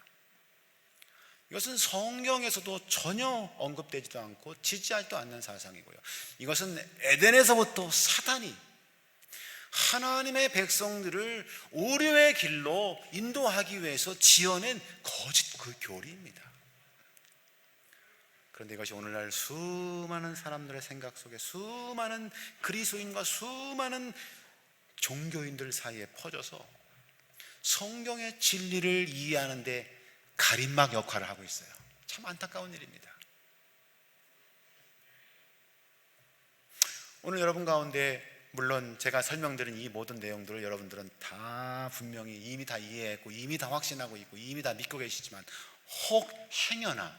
이것은 성경에서도 전혀 언급되지도 않고 지지하지도 않는 사상이고요, 이것은 에덴에서부터 사단이 하나님의 백성들을 오류의 길로 인도하기 위해서 지어낸 거짓 그 교리입니다. 그런데 이것이 오늘날 수많은 사람들의 생각 속에, 수많은 그리스도인과 수많은 종교인들 사이에 퍼져서 성경의 진리를 이해하는 데 가림막 역할을 하고 있어요. 참 안타까운 일입니다. 오늘 여러분 가운데 물론 제가 설명드린 이 모든 내용들을 여러분들은 다 분명히 이미 다 이해했고, 이미 다 확신하고 있고, 이미 다 믿고 계시지만, 혹 행여나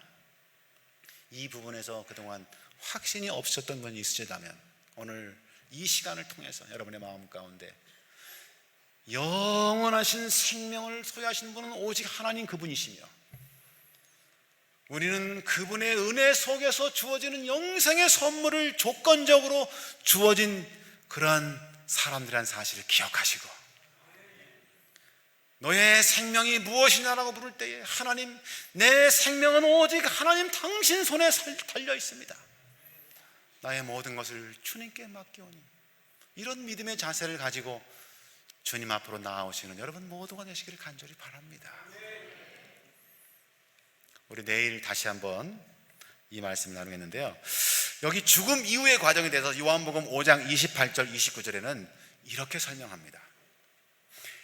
이 부분에서 그동안 확신이 없으셨던 분이 있으시다면 오늘 이 시간을 통해서 여러분의 마음 가운데 영원하신 생명을 소유하신 분은 오직 하나님 그분이시며, 우리는 그분의 은혜 속에서 주어지는 영생의 선물을 조건적으로 주어진 그러한 사람들이라는 사실을 기억하시고, 너의 생명이 무엇이냐라고 부를 때에 하나님, 내 생명은 오직 하나님 당신 손에 달려 있습니다. 나의 모든 것을 주님께 맡기오니, 이런 믿음의 자세를 가지고 주님 앞으로 나아오시는 여러분 모두가 되시기를 간절히 바랍니다. 우리 내일 다시 한번 이 말씀을 나누겠는데요, 여기 죽음 이후의 과정에 대해서 요한복음 5장 28절 29절에는 이렇게 설명합니다.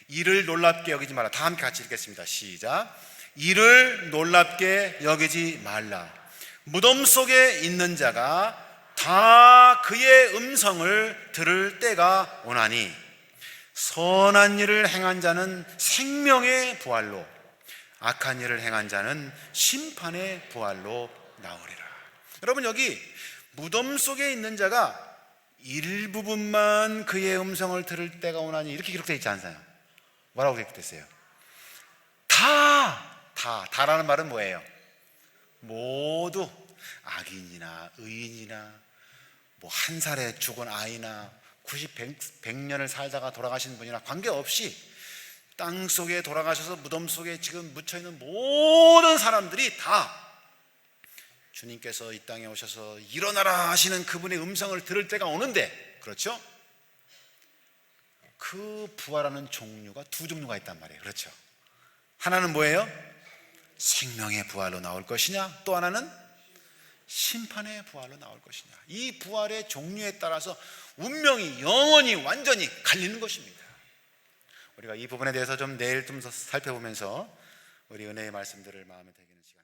이를 놀랍게 여기지 말라. 다 함께 같이 읽겠습니다. 시작. 이를 놀랍게 여기지 말라. 무덤 속에 있는 자가 다 그의 음성을 들을 때가 오나니, 선한 일을 행한 자는 생명의 부활로, 악한 일을 행한 자는 심판의 부활로 나오리라. 여러분, 여기 무덤 속에 있는 자가 일부분만 그의 음성을 들을 때가 오나니 이렇게 기록되어 있지 않나요? 뭐라고 기록됐어요? 다라는 말은 뭐예요? 모두 악인이나 의인이나 뭐 한 살에 죽은 아이나 90, 100년을 살다가 돌아가신 분이나 관계없이 땅 속에 돌아가셔서 무덤 속에 지금 묻혀있는 모든 사람들이 다 주님께서 이 땅에 오셔서 일어나라 하시는 그분의 음성을 들을 때가 오는데, 그렇죠? 그 부활하는 종류가 두 종류가 있단 말이에요. 그렇죠? 하나는 뭐예요? 생명의 부활로 나올 것이냐, 또 하나는 심판의 부활로 나올 것이냐. 이 부활의 종류에 따라서 운명이 영원히 완전히 갈리는 것입니다. 우리가 이 부분에 대해서 좀 내일 좀 더 살펴보면서 우리 은혜의 말씀들을 마음에 새기는 시간